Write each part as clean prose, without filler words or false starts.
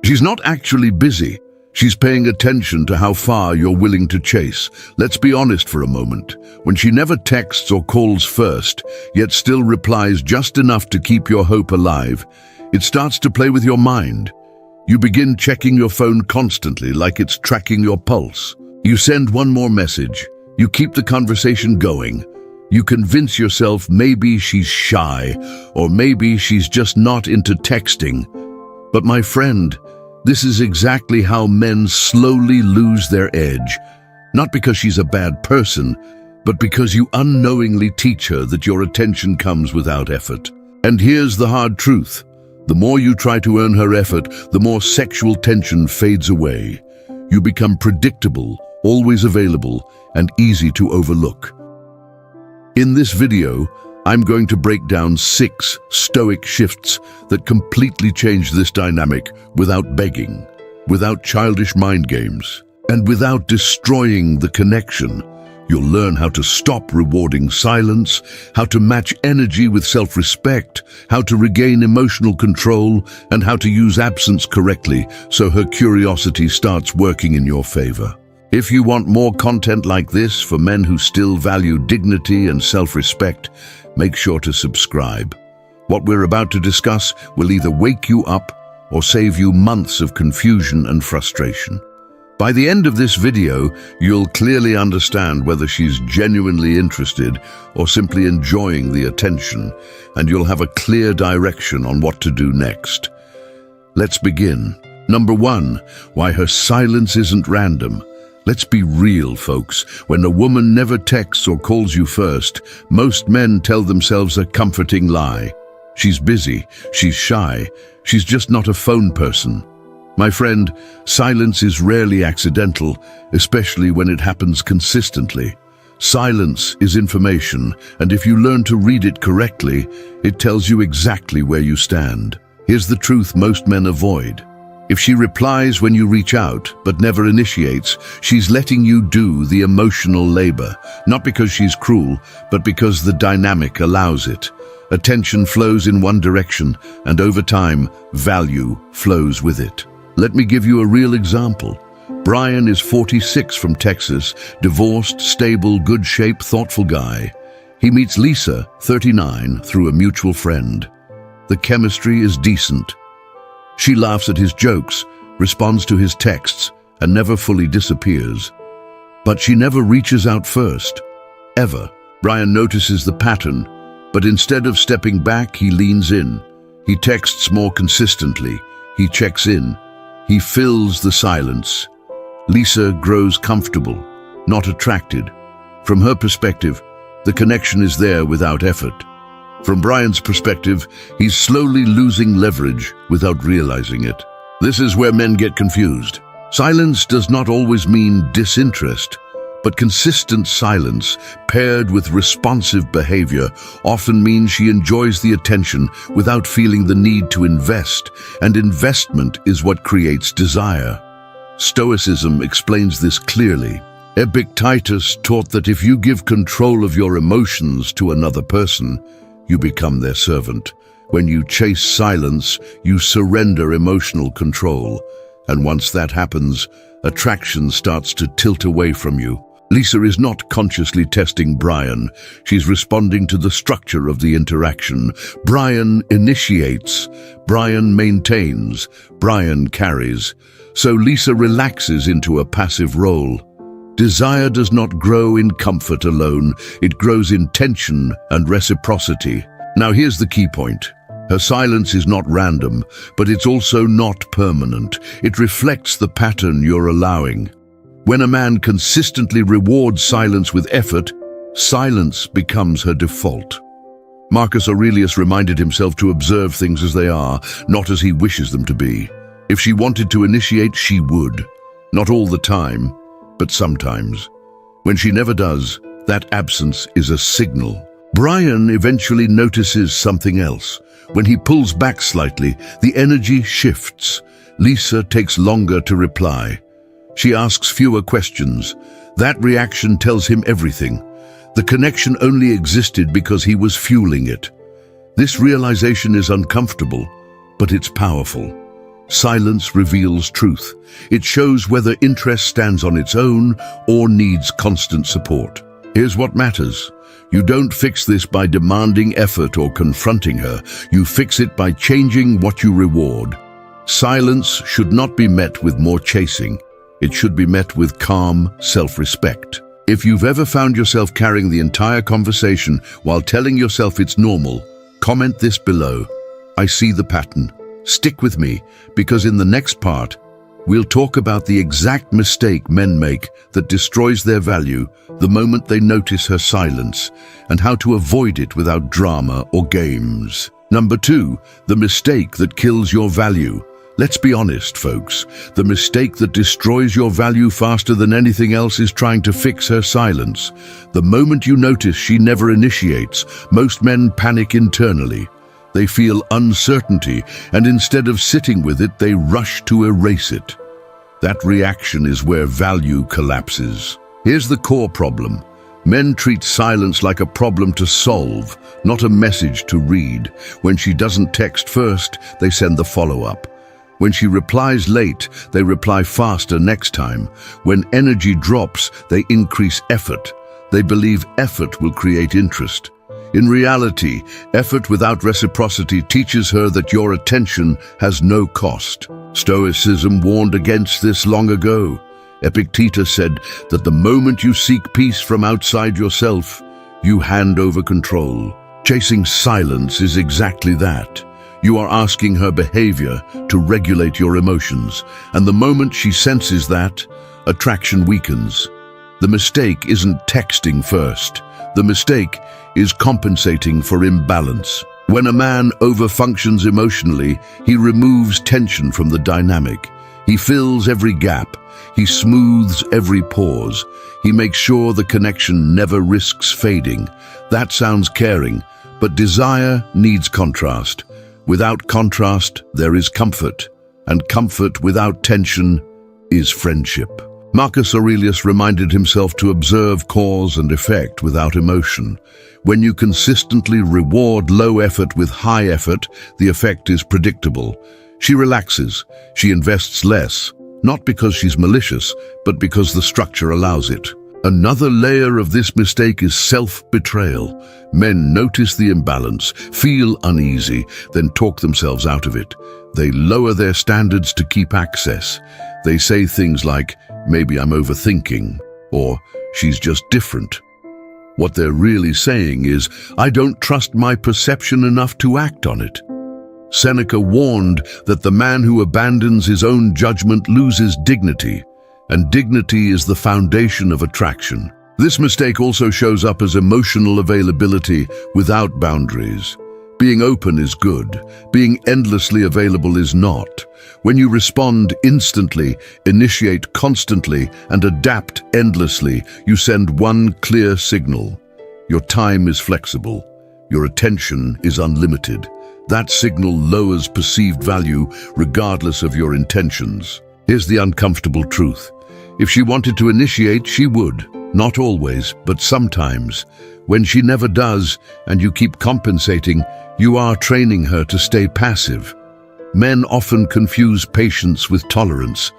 She's not actually busy. She's paying attention to how far you're willing to chase. Let's be honest for a moment. When she never texts or calls first, yet still replies just enough to keep your hope alive, it starts to play with your mind. You begin checking your phone constantly, like it's tracking your pulse. You send one more message. You keep the conversation going. You convince yourself maybe she's shy, or maybe she's just not into texting. But my friend, this is exactly how men slowly lose their edge. Not because she's a bad person, but because you unknowingly teach her that your attention comes without effort. And here's the hard truth. The more you try to earn her effort, the more sexual tension fades away. You become predictable, always available, and easy to overlook. In this video, I'm going to break down 6 Stoic shifts that completely change this dynamic without begging, without childish mind games, and without destroying the connection. You'll learn how to stop rewarding silence, how to match energy with self-respect, how to regain emotional control, and how to use absence correctly so her curiosity starts working in your favor. If you want more content like this for men who still value dignity and self-respect, make sure to subscribe. What we're about to discuss will either wake you up or save you months of confusion and frustration. By the end of this video, you'll clearly understand whether she's genuinely interested or simply enjoying the attention, and you'll have a clear direction on what to do next. Let's begin. Number 1, why her silence isn't random. Let's be real, folks. When a woman never texts or calls you first, most men tell themselves a comforting lie. She's busy, she's shy, she's just not a phone person. My friend, silence is rarely accidental, especially when it happens consistently. Silence is information, and if you learn to read it correctly, it tells you exactly where you stand. Here's the truth most men avoid. If she replies when you reach out, but never initiates, she's letting you do the emotional labor, not because she's cruel, but because the dynamic allows it. Attention flows in one direction, and over time, value flows with it. Let me give you a real example. Brian is 46 from Texas, divorced, stable, good shape, thoughtful guy. He meets Lisa, 39, through a mutual friend. The chemistry is decent. She laughs at his jokes, responds to his texts, and never fully disappears. But she never reaches out first, ever. Brian notices the pattern, but instead of stepping back, he leans in. He texts more consistently. He checks in. He fills the silence. Lisa grows comfortable, not attracted. From her perspective, the connection is there without effort. From Brian's perspective, he's slowly losing leverage without realizing it. This is where men get confused. Silence does not always mean disinterest, but consistent silence paired with responsive behavior often means she enjoys the attention without feeling the need to invest, and investment is what creates desire. Stoicism explains this clearly. Epictetus taught that if you give control of your emotions to another person, you become their servant. When you chase silence, you surrender emotional control. And once that happens, attraction starts to tilt away from you. Lisa is not consciously testing Brian. She's responding to the structure of the interaction. Brian initiates. Brian maintains. Brian carries. So Lisa relaxes into a passive role. Desire does not grow in comfort alone. It grows in tension and reciprocity. Now here's the key point. Her silence is not random, but it's also not permanent. It reflects the pattern you're allowing. When a man consistently rewards silence with effort, silence becomes her default. Marcus Aurelius reminded himself to observe things as they are, not as he wishes them to be. If she wanted to initiate, she would. Not all the time, but sometimes. When she never does, that absence is a signal. Brian eventually notices something else. When he pulls back slightly, the energy shifts. Lisa takes longer to reply. She asks fewer questions. That reaction tells him everything. The connection only existed because he was fueling it. This realization is uncomfortable, but it's powerful. Silence reveals truth. It shows whether interest stands on its own or needs constant support. Here's what matters. You don't fix this by demanding effort or confronting her. You fix it by changing what you reward. Silence should not be met with more chasing. It should be met with calm self-respect. If you've ever found yourself carrying the entire conversation while telling yourself it's normal, comment this below. I see the pattern. Stick with me, because in the next part, we'll talk about the exact mistake men make that destroys their value the moment they notice her silence, and how to avoid it without drama or games. Number 2, the mistake that kills your value. Let's be honest, folks. The mistake that destroys your value faster than anything else is trying to fix her silence. The moment you notice she never initiates, most men panic internally. They feel uncertainty, and instead of sitting with it, they rush to erase it. That reaction is where value collapses. Here's the core problem. Men treat silence like a problem to solve, not a message to read. When she doesn't text first, they send the follow-up. When she replies late, they reply faster next time. When energy drops, they increase effort. They believe effort will create interest. In reality, effort without reciprocity teaches her that your attention has no cost. Stoicism warned against this long ago. Epictetus said that the moment you seek peace from outside yourself, you hand over control. Chasing silence is exactly that. You are asking her behavior to regulate your emotions, and the moment she senses that, attraction weakens. The mistake isn't texting first. The mistake is compensating for imbalance. When a man overfunctions emotionally, he removes tension from the dynamic. He fills every gap. He smooths every pause. He makes sure the connection never risks fading. That sounds caring, but desire needs contrast. Without contrast, there is comfort, and comfort without tension is friendship. Marcus Aurelius reminded himself to observe cause and effect without emotion. When you consistently reward low effort with high effort, the effect is predictable. She relaxes, she invests less, not because she's malicious, but because the structure allows it. Another layer of this mistake is self-betrayal. Men notice the imbalance, feel uneasy, then talk themselves out of it. They lower their standards to keep access. They say things like, maybe I'm overthinking, or she's just different. What they're really saying is, I don't trust my perception enough to act on it. Seneca warned that the man who abandons his own judgment loses dignity, and dignity is the foundation of attraction. This mistake also shows up as emotional availability without boundaries. Being open is good. Being endlessly available is not. When you respond instantly, initiate constantly, and adapt endlessly, you send one clear signal. Your time is flexible. Your attention is unlimited. That signal lowers perceived value regardless of your intentions. Here's the uncomfortable truth. If she wanted to initiate, she would. Not always, but sometimes. When she never does, and you keep compensating, you are training her to stay passive. Men often confuse patience with tolerance.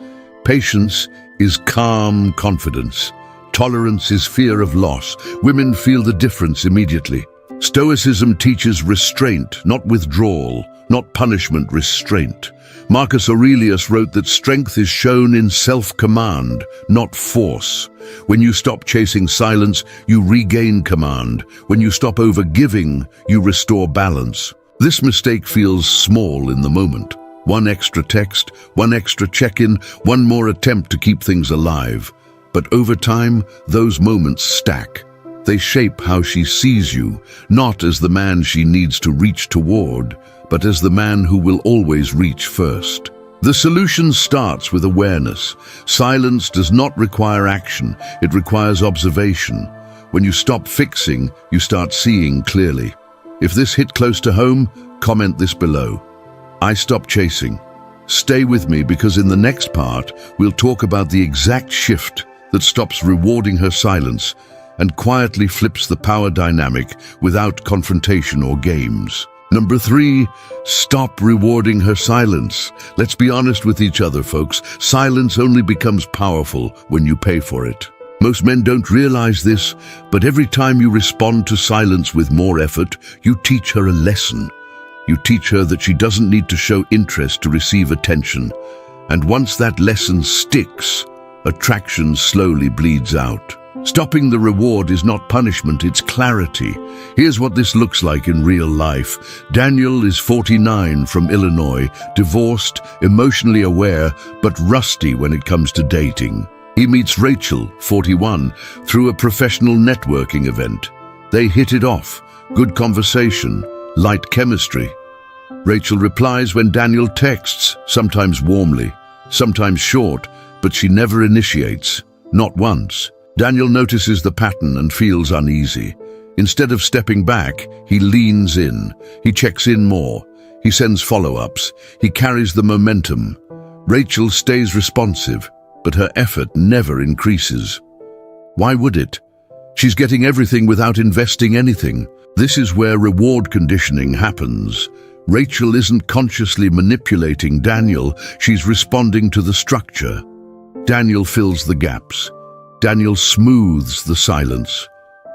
Patience is calm confidence. Tolerance is fear of loss. Women feel the difference immediately. Stoicism teaches restraint, not withdrawal, not punishment, restraint. Marcus Aurelius wrote that strength is shown in self-command, not force. When you stop chasing silence, you regain command. When you stop overgiving, you restore balance. This mistake feels small in the moment. One extra text, one extra check-in, one more attempt to keep things alive. But over time, those moments stack. They shape how she sees you, not as the man she needs to reach toward, but as the man who will always reach first. The solution starts with awareness. Silence does not require action, it requires observation. When you stop fixing, you start seeing clearly. If this hit close to home, comment this below. I stop chasing. Stay with me, because in the next part, we'll talk about the exact shift that stops rewarding her silence and quietly flips the power dynamic without confrontation or games. Number 3, stop rewarding her silence. Let's be honest with each other, folks. Silence only becomes powerful when you pay for it. Most men don't realize this, but every time you respond to silence with more effort, you teach her a lesson. You teach her that she doesn't need to show interest to receive attention. And once that lesson sticks, attraction slowly bleeds out. Stopping the reward is not punishment, it's clarity. Here's what this looks like in real life. Daniel is 49 from Illinois, divorced, emotionally aware, but rusty when it comes to dating. He meets Rachel, 41, through a professional networking event. They hit it off. Good conversation, light chemistry. Rachel replies when Daniel texts, sometimes warmly, sometimes short, but she never initiates, not once. Daniel notices the pattern and feels uneasy. Instead of stepping back, he leans in. He checks in more. He sends follow-ups. He carries the momentum. Rachel stays responsive, but her effort never increases. Why would it? She's getting everything without investing anything. This is where reward conditioning happens. Rachel isn't consciously manipulating Daniel, she's responding to the structure. Daniel fills the gaps. Daniel smooths the silence.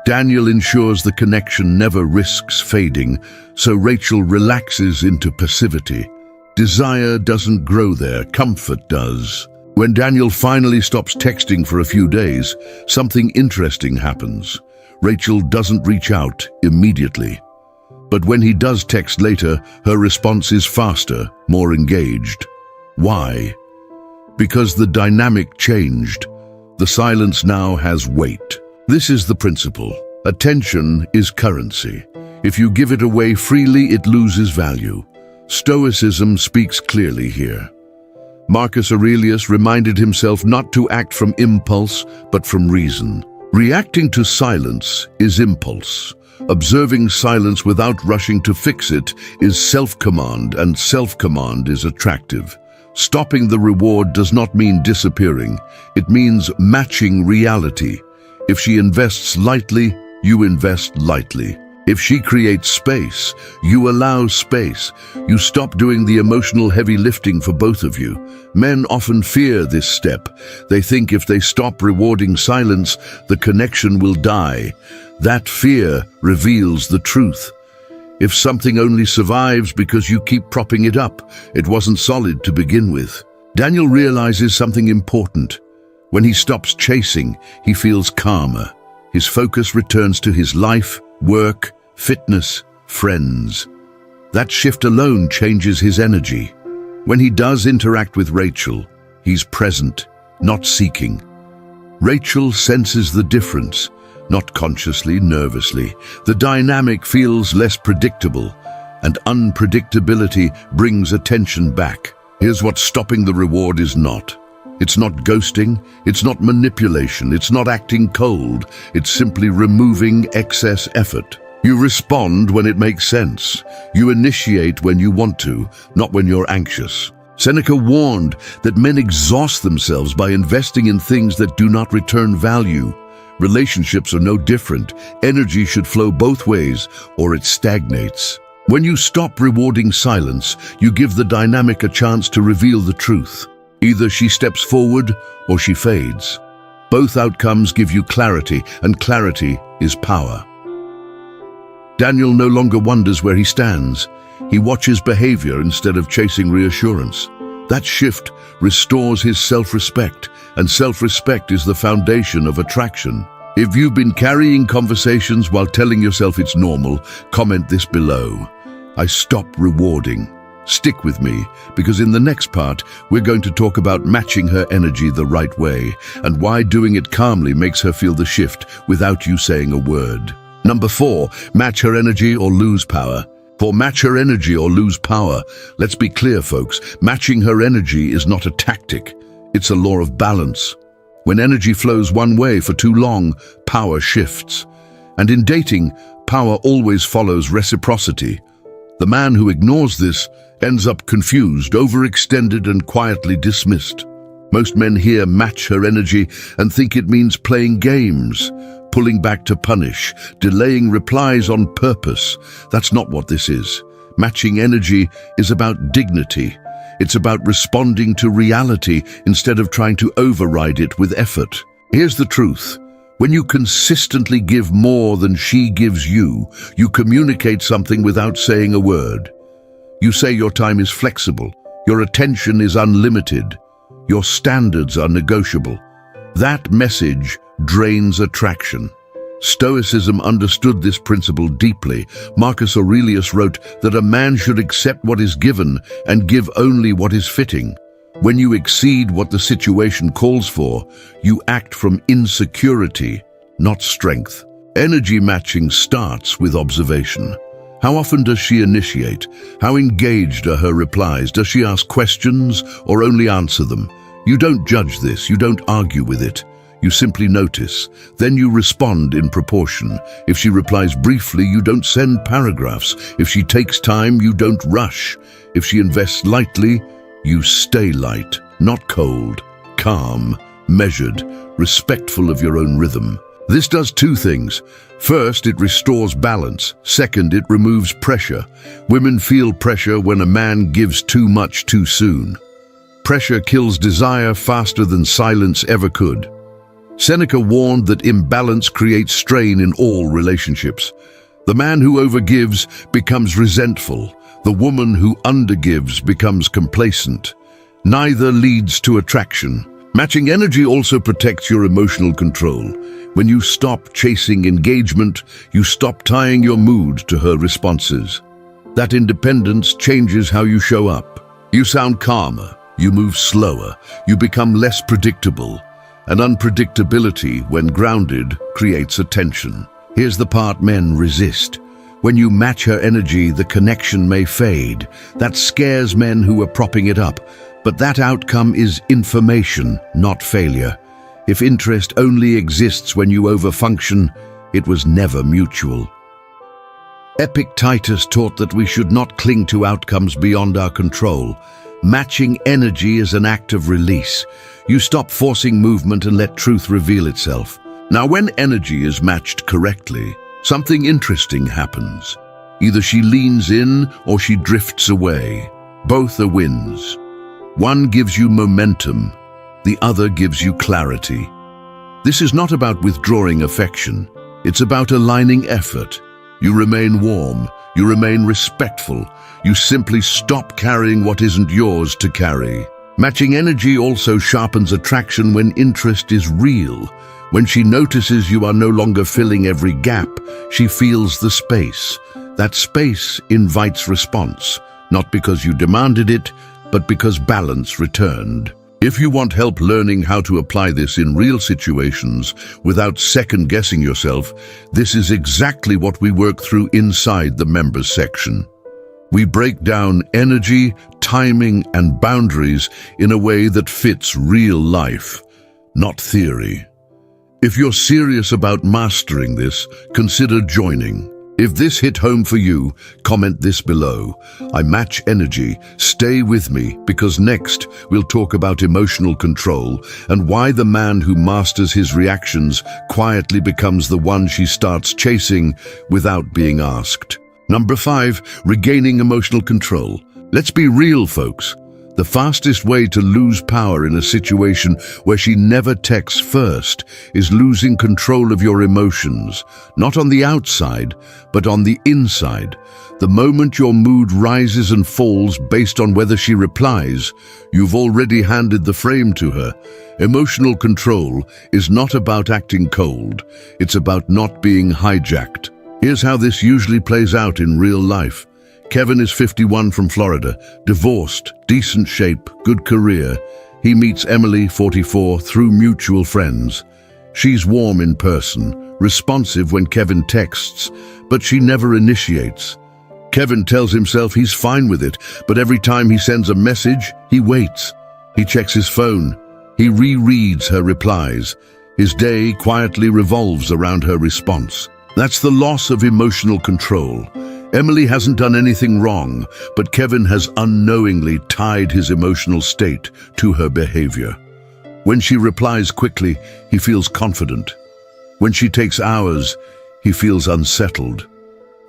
Daniel ensures the connection never risks fading, so Rachel relaxes into passivity. Desire doesn't grow there, comfort does. When Daniel finally stops texting for a few days, something interesting happens. Rachel doesn't reach out immediately. But when he does text later, her response is faster, more engaged. Why? Because the dynamic changed. The silence now has weight. This is the principle. Attention is currency. If you give it away freely, it loses value. Stoicism speaks clearly here. Marcus Aurelius reminded himself not to act from impulse, but from reason. Reacting to silence is impulse. Observing silence without rushing to fix it is self-command, and self-command is attractive. Stopping the reward does not mean disappearing. It means matching reality. If she invests lightly, you invest lightly. If she creates space, you allow space. You stop doing the emotional heavy lifting for both of you. Men often fear this step. They think if they stop rewarding silence, the connection will die. That fear reveals the truth. If something only survives because you keep propping it up, it wasn't solid to begin with. Daniel realizes something important. When he stops chasing, he feels calmer. His focus returns to his life, work, fitness, friends. That shift alone changes his energy. When he does interact with Rachel, he's present, not seeking. Rachel senses the difference, not consciously, nervously. The dynamic feels less predictable, and unpredictability brings attention back. Here's what stopping the reward is not. It's not ghosting, it's not manipulation, it's not acting cold, it's simply removing excess effort. You respond when it makes sense. You initiate when you want to, not when you're anxious. Seneca warned that men exhaust themselves by investing in things that do not return value. Relationships are no different. Energy should flow both ways, or it stagnates. When you stop rewarding silence, you give the dynamic a chance to reveal the truth. Either she steps forward or she fades. Both outcomes give you clarity, and clarity is power. Daniel no longer wonders where he stands. He watches behavior instead of chasing reassurance. That shift restores his self-respect, and self-respect is the foundation of attraction. If you've been carrying conversations while telling yourself it's normal, comment this below. I stop rewarding. Stick with me, because in the next part, we're going to talk about matching her energy the right way, and why doing it calmly makes her feel the shift without you saying a word. Number 4, match her energy or lose power. For match her energy or lose power, let's be clear, folks, matching her energy is not a tactic. It's a law of balance. When energy flows one way for too long, power shifts. And in dating, power always follows reciprocity. The man who ignores this ends up confused, overextended, and quietly dismissed. Most men hear match her energy and think it means playing games, pulling back to punish, delaying replies on purpose. That's not what this is. Matching energy is about dignity. It's about responding to reality instead of trying to override it with effort. Here's the truth. When you consistently give more than she gives you, you communicate something without saying a word. You say your time is flexible, your attention is unlimited, your standards are negotiable. That message drains attraction. Stoicism understood this principle deeply. Marcus Aurelius wrote that a man should accept what is given and give only what is fitting. When you exceed what the situation calls for, you act from insecurity, not strength. Energy matching starts with observation. How often does she initiate? How engaged are her replies? Does she ask questions or only answer them? You don't judge this, you don't argue with it. You simply notice. Then you respond in proportion. If she replies briefly, you don't send paragraphs. If she takes time, you don't rush. If she invests lightly, you stay light, not cold, calm, measured, respectful of your own rhythm. This does two things. First, it restores balance. Second, it removes pressure. Women feel pressure when a man gives too much too soon. Pressure kills desire faster than silence ever could. Seneca warned that imbalance creates strain in all relationships. The man who overgives becomes resentful. The woman who undergives becomes complacent. Neither leads to attraction. Matching energy also protects your emotional control. When you stop chasing engagement, you stop tying your mood to her responses. That independence changes how you show up. You sound calmer, you move slower, you become less predictable. And unpredictability, when grounded, creates a tension. Here's the part men resist. When you match her energy, the connection may fade. That scares men who are propping it up. But that outcome is information, not failure. If interest only exists when you overfunction, it was never mutual. Epictetus taught that we should not cling to outcomes beyond our control. Matching energy is an act of release. You stop forcing movement and let truth reveal itself. Now, when energy is matched correctly, something interesting happens. Either she leans in or she drifts away. Both are wins. One gives you momentum, the other gives you clarity. This is not about withdrawing affection. It's about aligning effort. You remain warm, you remain respectful. You simply stop carrying what isn't yours to carry. Matching energy also sharpens attraction when interest is real. When she notices you are no longer filling every gap, she feels the space. That space invites response, not because you demanded it, but because balance returned. If you want help learning how to apply this in real situations without second-guessing yourself, this is exactly what we work through inside the members section. We break down energy, timing, and boundaries in a way that fits real life, not theory. If you're serious about mastering this, consider joining. If this hit home for you, comment this below. I match energy. Stay with me, because next we'll talk about emotional control and why the man who masters his reactions quietly becomes the one she starts chasing without being asked. Number 5, regaining emotional control. Let's be real, folks. The fastest way to lose power in a situation where she never texts first is losing control of your emotions, not on the outside, but on the inside. The moment your mood rises and falls based on whether she replies, you've already handed the frame to her. Emotional control is not about acting cold, it's about not being hijacked. Here's how this usually plays out in real life. Kevin is 51 from Florida, divorced, decent shape, good career. He meets Emily, 44, through mutual friends. She's warm in person, responsive when Kevin texts, but she never initiates. Kevin tells himself he's fine with it, but every time he sends a message, he waits. He checks his phone. He rereads her replies. His day quietly revolves around her response. That's the loss of emotional control. Emily hasn't done anything wrong, but Kevin has unknowingly tied his emotional state to her behavior. When she replies quickly, he feels confident. When she takes hours, he feels unsettled.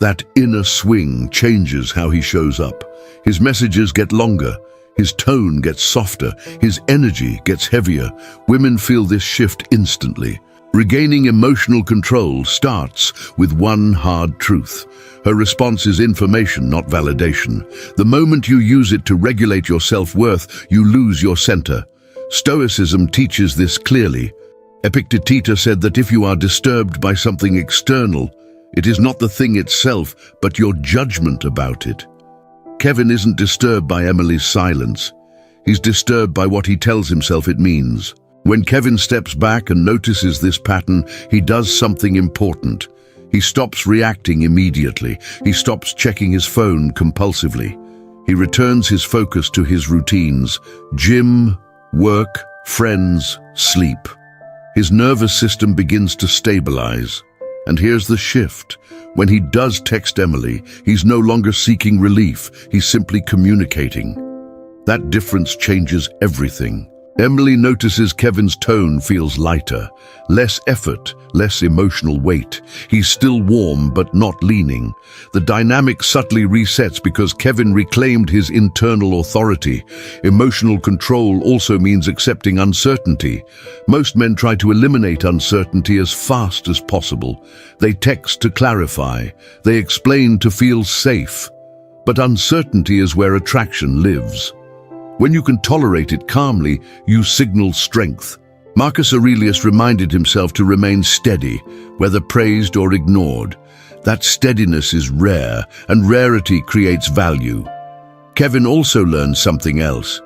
That inner swing changes how he shows up. His messages get longer, his tone gets softer, his energy gets heavier. Women feel this shift instantly. Regaining emotional control starts with one hard truth. Her response is information, not validation. The moment you use it to regulate your self-worth, you lose your center. Stoicism teaches this clearly. Epictetus said that if you are disturbed by something external, it is not the thing itself, but your judgment about it. Kevin isn't disturbed by Emily's silence. He's disturbed by what he tells himself it means. When Kevin steps back and notices this pattern, he does something important. He stops reacting immediately. He stops checking his phone compulsively. He returns his focus to his routines: gym, work, friends, sleep. His nervous system begins to stabilize. And here's the shift. When he does text Emily, he's no longer seeking relief. He's simply communicating. That difference changes everything. Emily notices Kevin's tone feels lighter, less effort, less emotional weight. He's still warm but not leaning. The dynamic subtly resets because Kevin reclaimed his internal authority. Emotional control also means accepting uncertainty. Most men try to eliminate uncertainty as fast as possible. They text to clarify. They explain to feel safe. But uncertainty is where attraction lives. When you can tolerate it calmly, you signal strength. Marcus Aurelius reminded himself to remain steady, whether praised or ignored. That steadiness is rare, and rarity creates value. Kevin also learned something else.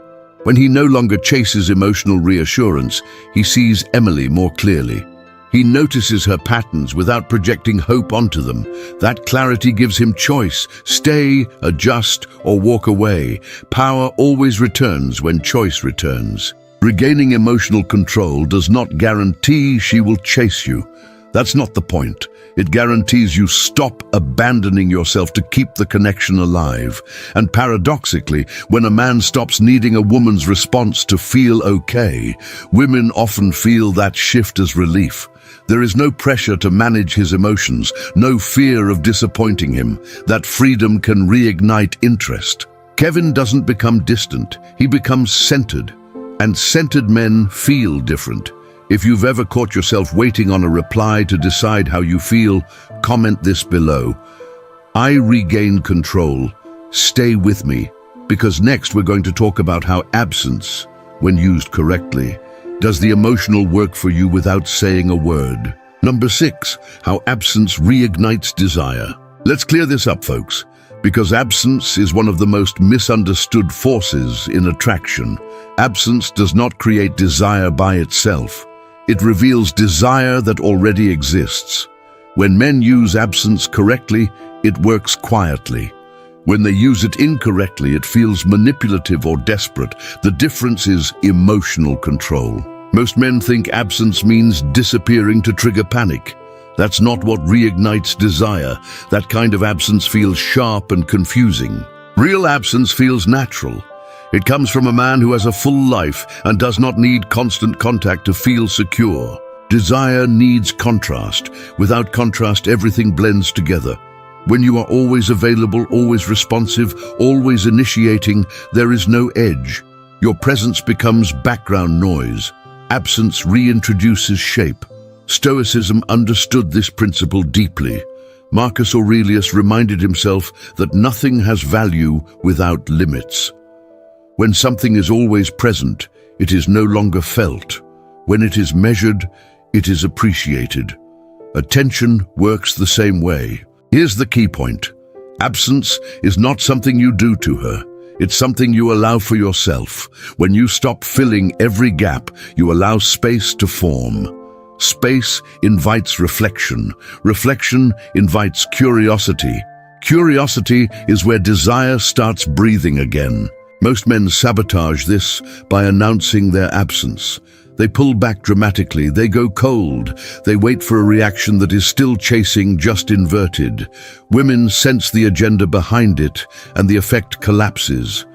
When he no longer chases emotional reassurance, he sees Emily more clearly. He notices her patterns without projecting hope onto them. That clarity gives him choice: stay, adjust, or walk away. Power always returns when choice returns. Regaining emotional control does not guarantee she will chase you. That's not the point. It guarantees you stop abandoning yourself to keep the connection alive. And paradoxically, when a man stops needing a woman's response to feel okay, women often feel that shift as relief. There is no pressure to manage his emotions, no fear of disappointing him. That freedom can reignite interest. Kevin doesn't become distant, he becomes centered. And centered men feel different. If you've ever caught yourself waiting on a reply to decide how you feel, comment this below. I regain control. Stay with me, because next we're going to talk about how absence, when used correctly, does the emotional work for you without saying a word. Number 6, how absence reignites desire. Let's clear this up, folks, because absence is one of the most misunderstood forces in attraction. Absence does not create desire by itself. It reveals desire that already exists. When men use absence correctly, it works quietly. When they use it incorrectly, it feels manipulative or desperate. The difference is emotional control. Most men think absence means disappearing to trigger panic. That's not what reignites desire. That kind of absence feels sharp and confusing. Real absence feels natural. It comes from a man who has a full life and does not need constant contact to feel secure. Desire needs contrast. Without contrast, everything blends together. When you are always available, always responsive, always initiating, there is no edge. Your presence becomes background noise. Absence reintroduces shape. Stoicism understood this principle deeply. Marcus Aurelius reminded himself that nothing has value without limits. When something is always present, it is no longer felt. When it is measured, it is appreciated. Attention works the same way. Here's the key point. Absence is not something you do to her. It's something you allow for yourself. When you stop filling every gap, you allow space to form. Space invites reflection. Reflection invites curiosity. Curiosity is where desire starts breathing again. Most men sabotage this by announcing their absence. They pull back dramatically, they go cold, they wait for a reaction that is still chasing, just inverted. Women sense the agenda behind it, and the effect collapses.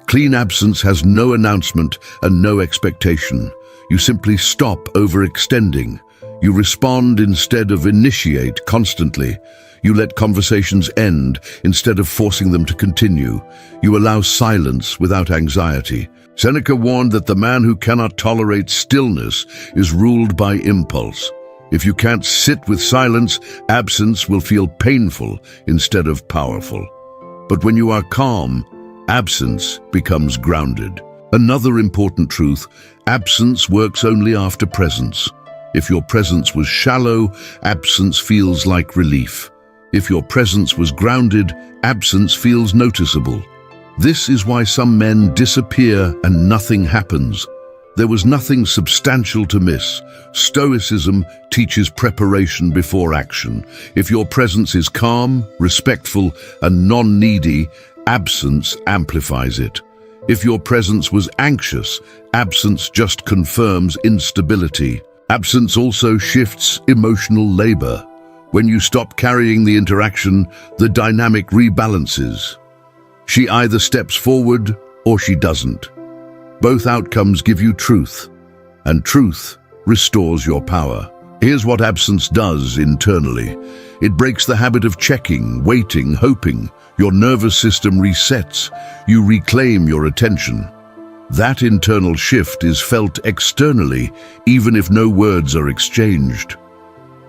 Clean absence has no announcement and no expectation. You simply stop overextending. You respond instead of initiate constantly. You let conversations end instead of forcing them to continue. You allow silence without anxiety. Seneca warned that the man who cannot tolerate stillness is ruled by impulse. If you can't sit with silence, absence will feel painful instead of powerful. But when you are calm, absence becomes grounded. Another important truth: absence works only after presence. If your presence was shallow, absence feels like relief. If your presence was grounded, absence feels noticeable. This is why some men disappear and nothing happens. There was nothing substantial to miss. Stoicism teaches preparation before action. If your presence is calm, respectful, and non-needy, absence amplifies it. If your presence was anxious, absence just confirms instability. Absence also shifts emotional labor. When you stop carrying the interaction, the dynamic rebalances. She either steps forward or she doesn't. Both outcomes give you truth, and truth restores your power. Here's what absence does internally. It breaks the habit of checking, waiting, hoping. Your nervous system resets. You reclaim your attention. That internal shift is felt externally, even if no words are exchanged.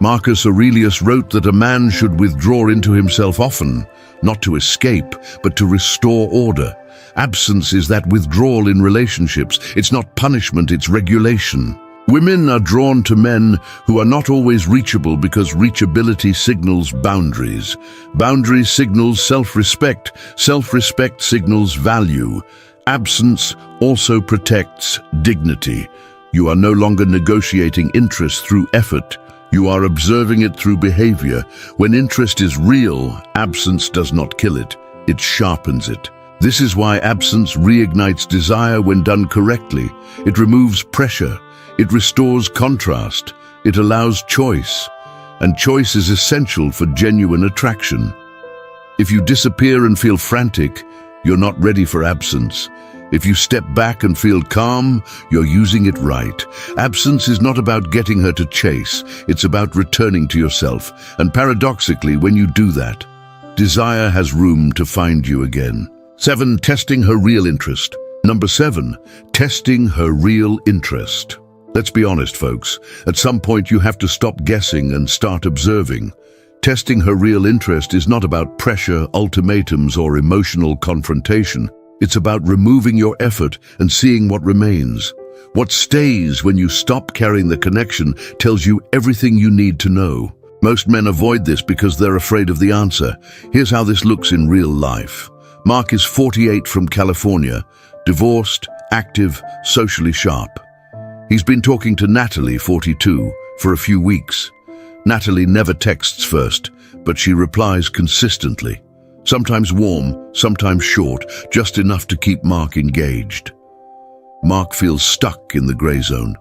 Marcus Aurelius wrote that a man should withdraw into himself often, not to escape, but to restore order. Absence is that withdrawal in relationships. It's not punishment, it's regulation. Women are drawn to men who are not always reachable because reachability signals boundaries. Boundaries signals self-respect. Self-respect signals value. Absence also protects dignity. You are no longer negotiating interest through effort. You are observing it through behavior. When interest is real, absence does not kill it. It sharpens it. This is why absence reignites desire when done correctly. It removes pressure. It restores contrast. It allows choice. And choice is essential for genuine attraction. If you disappear and feel frantic, you're not ready for absence. If you step back and feel calm, you're using it right. Absence is not about getting her to chase. It's about returning to yourself. And paradoxically, when you do that, desire has room to find you again. 7. Testing her real interest. Number 7. Testing her real interest. Let's be honest, folks. At some point, you have to stop guessing and start observing. Testing her real interest is not about pressure, ultimatums, or emotional confrontation. It's about removing your effort and seeing what remains. What stays when you stop carrying the connection tells you everything you need to know. Most men avoid this because they're afraid of the answer. Here's how this looks in real life. Mark is 48 from California, divorced, active, socially sharp. He's been talking to Natalie, 42, for a few weeks. Natalie never texts first, but she replies consistently. Sometimes warm, sometimes short, just enough to keep Mark engaged. Mark feels stuck in the gray zone.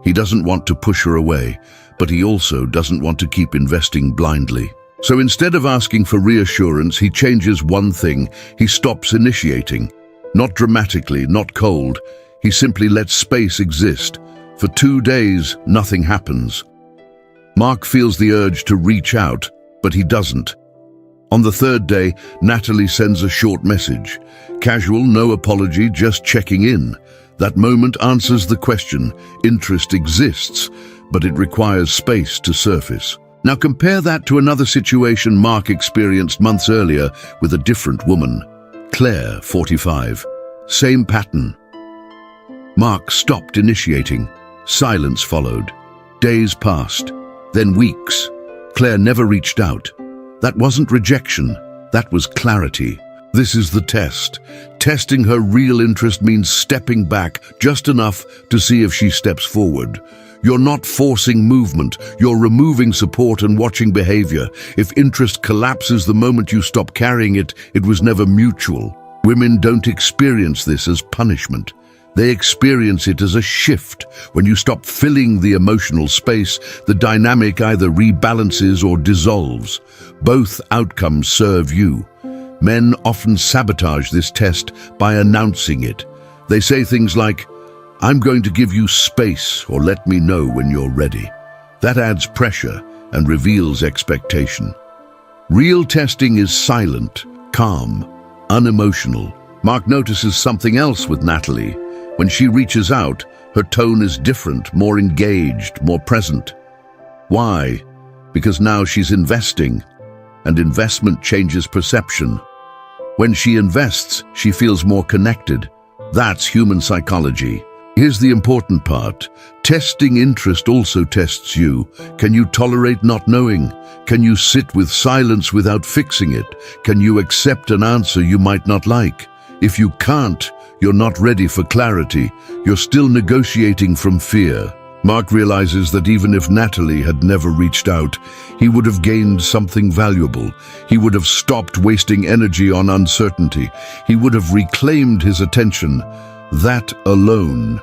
He doesn't want to push her away, but he also doesn't want to keep investing blindly. So instead of asking for reassurance, he changes one thing. He stops initiating. Not dramatically, not cold. He simply lets space exist. For 2 days, nothing happens. Mark feels the urge to reach out, but he doesn't. On the 3rd day, Natalie sends a short message. Casual, no apology, just checking in. That moment answers the question. Interest exists, but it requires space to surface. Now compare that to another situation Mark experienced months earlier with a different woman. Claire, 45. Same pattern. Mark stopped initiating. Silence followed. Days passed, then weeks. Claire never reached out. That wasn't rejection, that was clarity. This is the test. Testing her real interest means stepping back just enough to see if she steps forward. You're not forcing movement, you're removing support and watching behavior. If interest collapses the moment you stop carrying it, it was never mutual. Women don't experience this as punishment. They experience it as a shift. When you stop filling the emotional space, the dynamic either rebalances or dissolves. Both outcomes serve you. Men often sabotage this test by announcing it. They say things like, "I'm going to give you space," or "let me know when you're ready." That adds pressure and reveals expectation. Real testing is silent, calm, unemotional. Mark notices something else with Natalie. When she reaches out, her tone is different, more engaged, more present. Why? Because now she's investing, and investment changes perception. When she invests, she feels more connected. That's human psychology. Here's the important part. Testing interest also tests you. Can you tolerate not knowing? Can you sit with silence without fixing it? Can you accept an answer you might not like? If you can't, you're not ready for clarity. You're still negotiating from fear. Mark realizes that even if Natalie had never reached out, he would have gained something valuable. He would have stopped wasting energy on uncertainty. He would have reclaimed his attention. That alone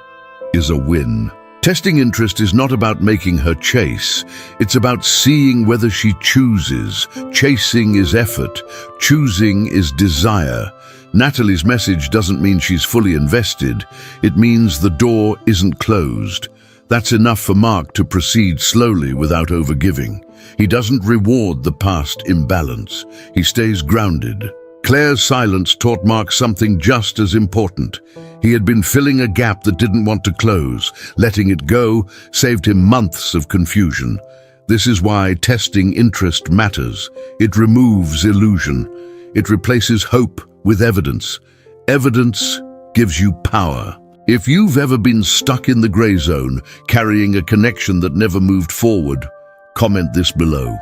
is a win. Testing interest is not about making her chase. It's about seeing whether she chooses. Chasing is effort. Choosing is desire. Natalie's message doesn't mean she's fully invested. It means the door isn't closed. That's enough for Mark to proceed slowly without overgiving. He doesn't reward the past imbalance. He stays grounded. Claire's silence taught Mark something just as important. He had been filling a gap that didn't want to close. Letting it go saved him months of confusion. This is why testing interest matters. It removes illusion. It replaces hope with evidence. Evidence gives you power. If you've ever been stuck in the gray zone, carrying a connection that never moved forward, comment this below.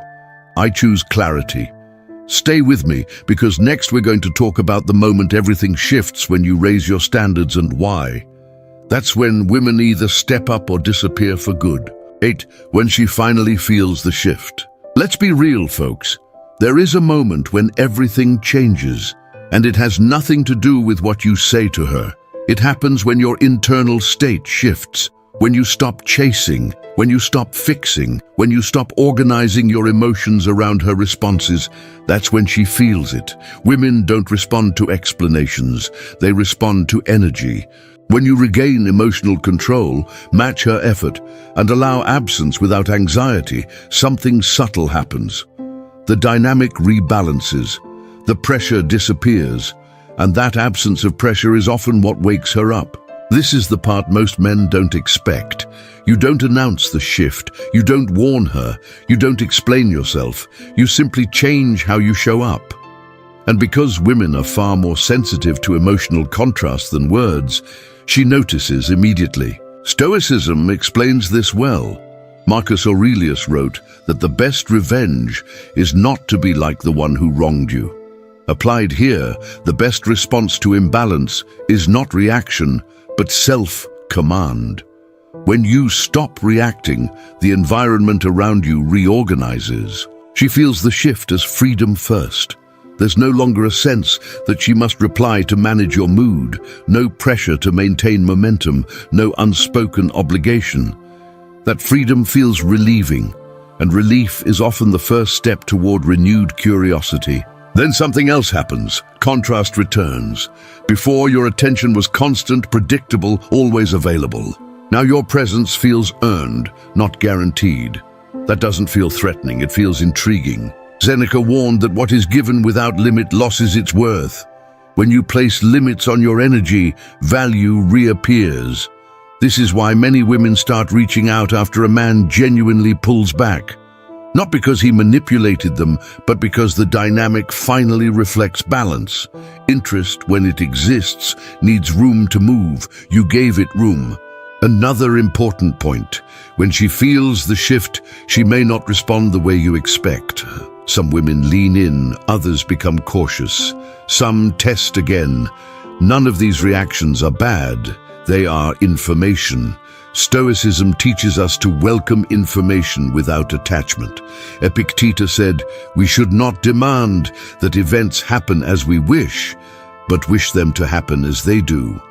I choose clarity. Stay with me, because next we're going to talk about the moment everything shifts when you raise your standards and why. That's when women either step up or disappear for good. 8. When she finally feels the shift. Let's be real, folks. There is a moment when everything changes, and it has nothing to do with what you say to her. It happens when your internal state shifts, when you stop chasing, when you stop fixing, when you stop organizing your emotions around her responses. That's when she feels it. Women don't respond to explanations, they respond to energy. When you regain emotional control, match her effort, and allow absence without anxiety, something subtle happens. The dynamic rebalances, the pressure disappears, and that absence of pressure is often what wakes her up. This is the part most men don't expect. You don't announce the shift, you don't warn her, you don't explain yourself, you simply change how you show up. And because women are far more sensitive to emotional contrast than words, she notices immediately. Stoicism explains this well. Marcus Aurelius wrote that the best revenge is not to be like the one who wronged you. Applied here, the best response to imbalance is not reaction, but self-command. When you stop reacting, the environment around you reorganizes. She feels the shift as freedom first. There's no longer a sense that she must reply to manage your mood, no pressure to maintain momentum, no unspoken obligation. That freedom feels relieving, and relief is often the first step toward renewed curiosity. Then something else happens. Contrast returns. Before, your attention was constant, predictable, always available. Now your presence feels earned, not guaranteed. That doesn't feel threatening, it feels intriguing. Seneca warned that what is given without limit loses its worth. When you place limits on your energy, value reappears. This is why many women start reaching out after a man genuinely pulls back. Not because he manipulated them, but because the dynamic finally reflects balance. Interest, when it exists, needs room to move. You gave it room. Another important point. When she feels the shift, she may not respond the way you expect. Some women lean in, others become cautious. Some test again. None of these reactions are bad. They are information. Stoicism teaches us to welcome information without attachment. Epictetus said, "We should not demand that events happen as we wish, but wish them to happen as they do."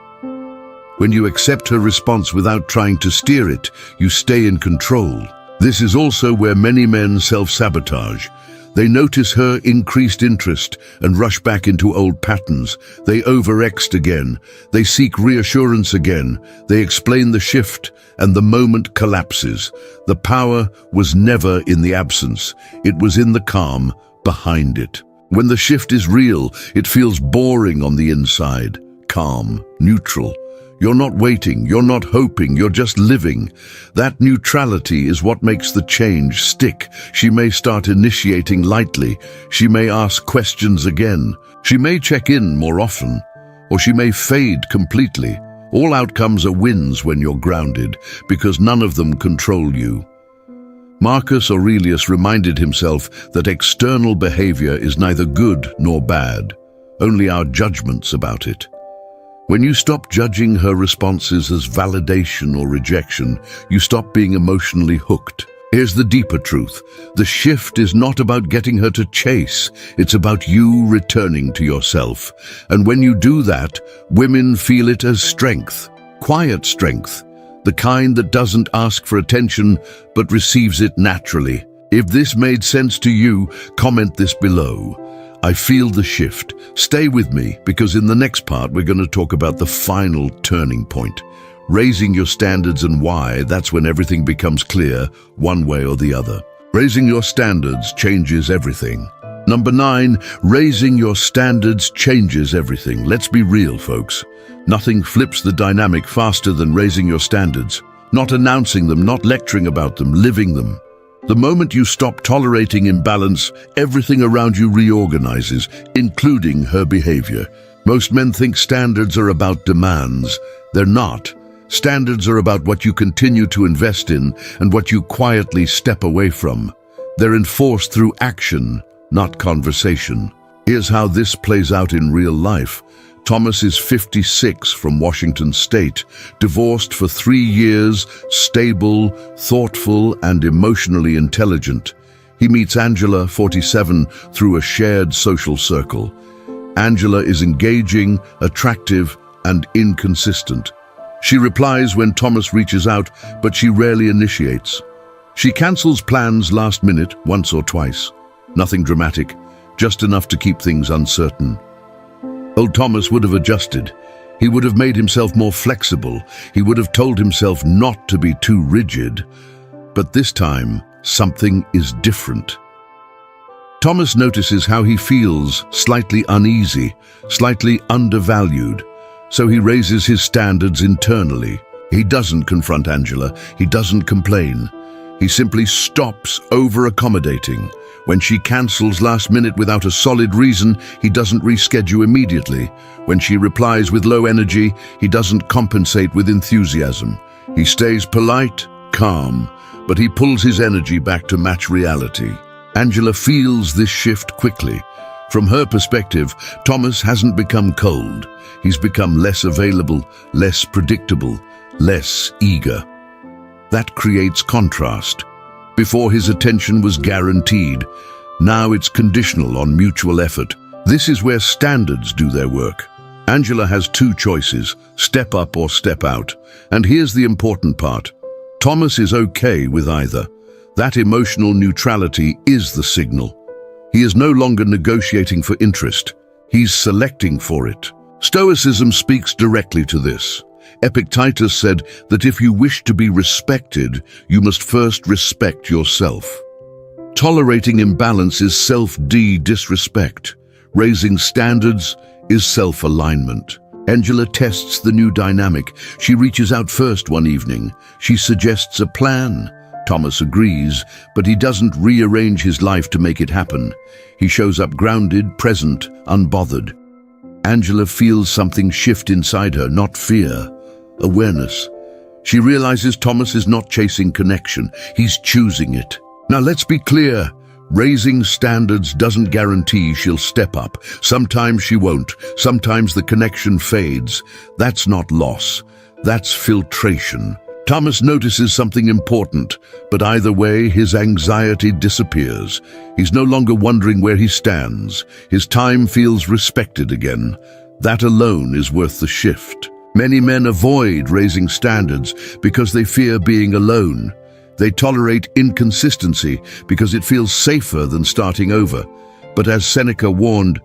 When you accept her response without trying to steer it, you stay in control. This is also where many men self-sabotage. They notice her increased interest and rush back into old patterns. They overextend again. They seek reassurance again. They explain the shift, and the moment collapses. The power was never in the absence. It was in the calm. behind it. When the shift is real, it feels boring on the inside, calm, neutral. You're not waiting, you're not hoping, you're just living. That neutrality is what makes the change stick. She may start initiating lightly. She may ask questions again. She may check in more often. Or she may fade completely. All outcomes are wins when you're grounded, because none of them control you. Marcus Aurelius reminded himself that external behavior is neither good nor bad, only our judgments about it. When you stop judging her responses as validation or rejection, you stop being emotionally hooked. Here's the deeper truth. The shift is not about getting her to chase. It's about you returning to yourself. And when you do that, women feel it as strength, quiet strength, the kind that doesn't ask for attention but receives it naturally. If this made sense to you, comment this below. I feel the shift. Stay with me, because in the next part we're going to talk about the final turning point. Raising your standards and why. That's when everything becomes clear, one way or the other. Raising your standards changes everything. Number 9, raising your standards changes everything. Let's be real, folks. Nothing flips the dynamic faster than raising your standards. Not announcing them, not lecturing about them, living them. The moment you stop tolerating imbalance, everything around you reorganizes, including her behavior. Most men think standards are about demands. They're not. Standards are about what you continue to invest in and what you quietly step away from. They're enforced through action, not conversation. Here's how this plays out in real life. Thomas is 56 from Washington State, divorced for 3 years, stable, thoughtful, and emotionally intelligent. He meets Angela, 47, through a shared social circle. Angela is engaging, attractive, and inconsistent. She replies when Thomas reaches out, but she rarely initiates. She cancels plans last minute, once or twice. Nothing dramatic, just enough to keep things uncertain. Old Thomas would have adjusted. He would have made himself more flexible. He would have told himself not to be too rigid. But this time, something is different. Thomas notices how he feels slightly uneasy, slightly undervalued. So he raises his standards internally. He doesn't confront Angela. He doesn't complain. He simply stops over-accommodating. When she cancels last minute without a solid reason, he doesn't reschedule immediately. When she replies with low energy, he doesn't compensate with enthusiasm. He stays polite, calm, but he pulls his energy back to match reality. Angela feels this shift quickly. From her perspective, Thomas hasn't become cold. He's become less available, less predictable, less eager. That creates contrast. Before, his attention was guaranteed. Now it's conditional on mutual effort. This is where standards do their work. Angela has 2 choices, step up or step out. And here's the important part. Thomas is okay with either. That emotional neutrality is the signal. He is no longer negotiating for interest. He's selecting for it. Stoicism speaks directly to this. Epictetus said that if you wish to be respected, you must first respect yourself. Tolerating imbalance is self-disrespect. Raising standards is self-alignment. Angela tests the new dynamic. She reaches out first one evening. She suggests a plan. Thomas agrees, but he doesn't rearrange his life to make it happen. He shows up grounded, present, unbothered. Angela feels something shift inside her, not fear, awareness. She realizes Thomas is not chasing connection, he's choosing it. Now let's be clear, raising standards doesn't guarantee she'll step up. Sometimes she won't, sometimes the connection fades. That's not loss, that's filtration. Thomas notices something important, but either way, his anxiety disappears. He's no longer wondering where he stands. His time feels respected again. That alone is worth the shift. Many men avoid raising standards because they fear being alone. They tolerate inconsistency because it feels safer than starting over. But as Seneca warned,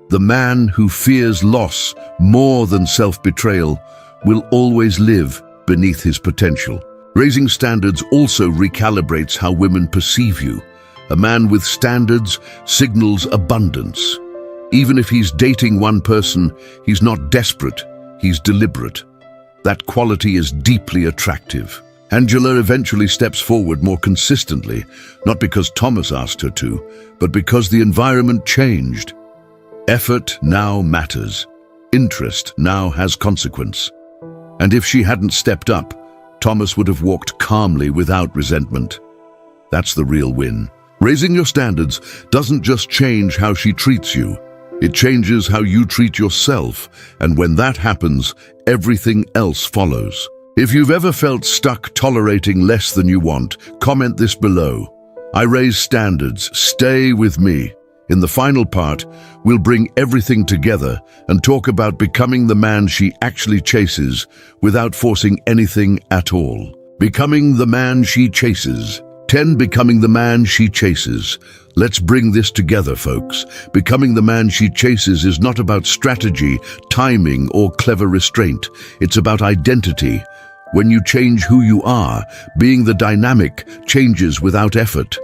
the man who fears loss more than self-betrayal will always live beneath his potential. Raising standards also recalibrates how women perceive you. A man with standards signals abundance. Even if he's dating one person, he's not desperate, he's deliberate. That quality is deeply attractive. Angela eventually steps forward more consistently, not because Thomas asked her to, but because the environment changed. Effort now matters. Interest now has consequence. And if she hadn't stepped up, Thomas would have walked calmly without resentment. That's the real win. Raising your standards doesn't just change how she treats you. It changes how you treat yourself, and when that happens, everything else follows. If you've ever felt stuck tolerating less than you want, comment this below. I raise standards, stay with me. In the final part, we'll bring everything together and talk about becoming the man she actually chases without forcing anything at all. Becoming the man she chases. 10. Becoming the man she chases. Let's bring this together, folks. Becoming the man she chases is not about strategy, timing, or clever restraint. It's about identity. When you change who you are, being the dynamic changes without effort.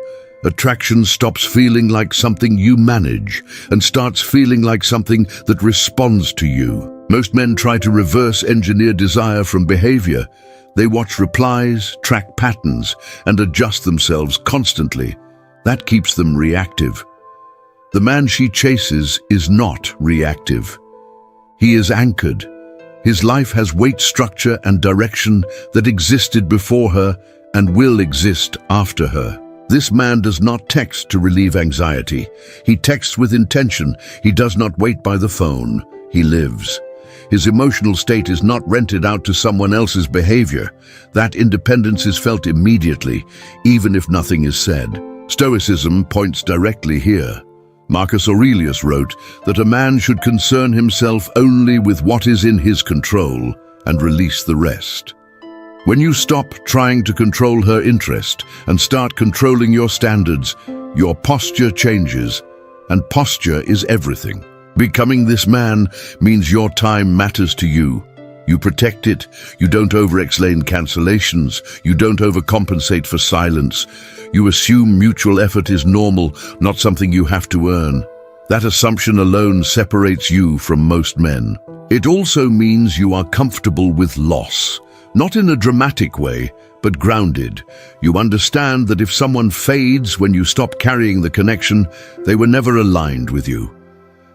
Attraction stops feeling like something you manage and starts feeling like something that responds to you. Most men try to reverse engineer desire from behavior. They watch replies, track patterns, and adjust themselves constantly. That keeps them reactive. The man she chases is not reactive. He is anchored. His life has weight, structure, and direction that existed before her and will exist after her. This man does not text to relieve anxiety. He texts with intention. He does not wait by the phone. He lives. His emotional state is not rented out to someone else's behavior. That independence is felt immediately, even if nothing is said. Stoicism points directly here. Marcus Aurelius wrote that a man should concern himself only with what is in his control and release the rest. When you stop trying to control her interest and start controlling your standards, your posture changes, and posture is everything. Becoming this man means your time matters to you. You protect it. You don't over-explain cancellations. You don't overcompensate for silence. You assume mutual effort is normal, not something you have to earn. That assumption alone separates you from most men. It also means you are comfortable with loss. Not in a dramatic way, but grounded. You understand that if someone fades when you stop carrying the connection, they were never aligned with you.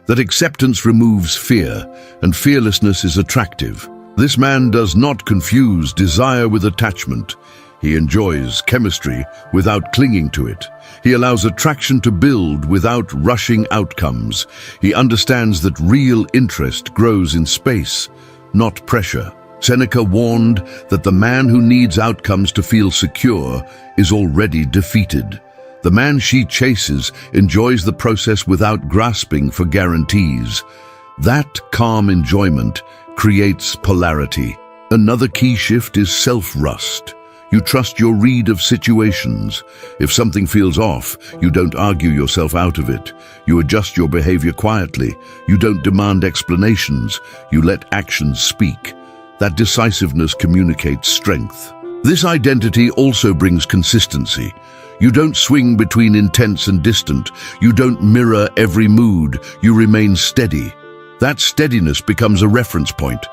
That acceptance removes fear, and fearlessness is attractive. This man does not confuse desire with attachment. He enjoys chemistry without clinging to it. He allows attraction to build without rushing outcomes. He understands that real interest grows in space, not pressure. Seneca warned that the man who needs outcomes to feel secure is already defeated. The man she chases enjoys the process without grasping for guarantees. That calm enjoyment creates polarity. Another key shift is self-trust. You trust your read of situations. If something feels off, you don't argue yourself out of it. You adjust your behavior quietly. You don't demand explanations. You let actions speak. That decisiveness communicates strength. This identity also brings consistency. You don't swing between intense and distant. You don't mirror every mood. You remain steady. That steadiness becomes a reference point.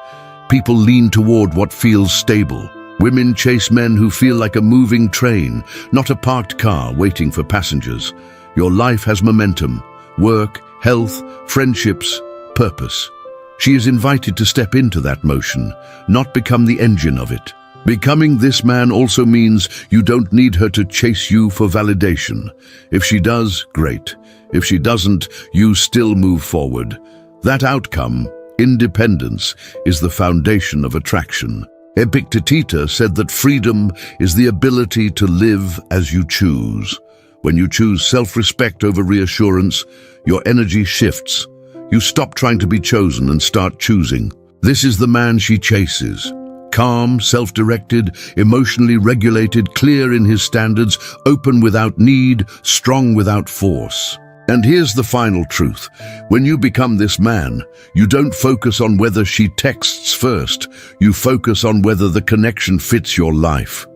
People lean toward what feels stable. Women chase men who feel like a moving train, not a parked car waiting for passengers. Your life has momentum, work, health, friendships, purpose. She is invited to step into that motion, not become the engine of it. Becoming this man also means you don't need her to chase you for validation. If she does, great. If she doesn't, you still move forward. That outcome, independence, is the foundation of attraction. Epictetus said that freedom is the ability to live as you choose. When you choose self-respect over reassurance, your energy shifts. You stop trying to be chosen and start choosing. This is the man she chases. Calm, self-directed, emotionally regulated, clear in his standards, open without need, strong without force. And here's the final truth. When you become this man, you don't focus on whether she texts first. You focus on whether the connection fits your life.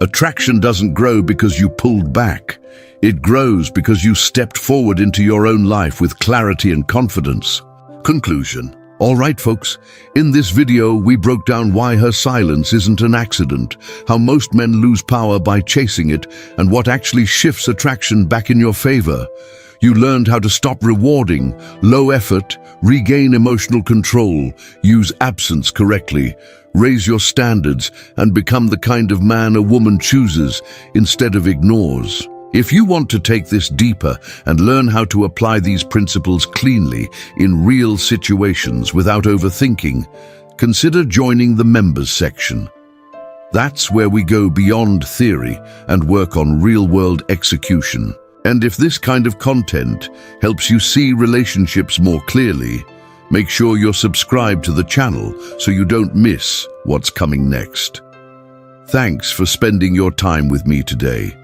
Attraction doesn't grow because you pulled back. It grows because you stepped forward into your own life with clarity and confidence. Conclusion. All right, folks, in this video we broke down why her silence isn't an accident, how most men lose power by chasing it, and what actually shifts attraction back in your favor. You learned how to stop rewarding low effort, regain emotional control, use absence correctly, raise your standards, and become the kind of man a woman chooses instead of ignores. If you want to take this deeper and learn how to apply these principles cleanly in real situations without overthinking, consider joining the members section. That's where we go beyond theory and work on real-world execution. And if this kind of content helps you see relationships more clearly, make sure you're subscribed to the channel so you don't miss what's coming next. Thanks for spending your time with me today.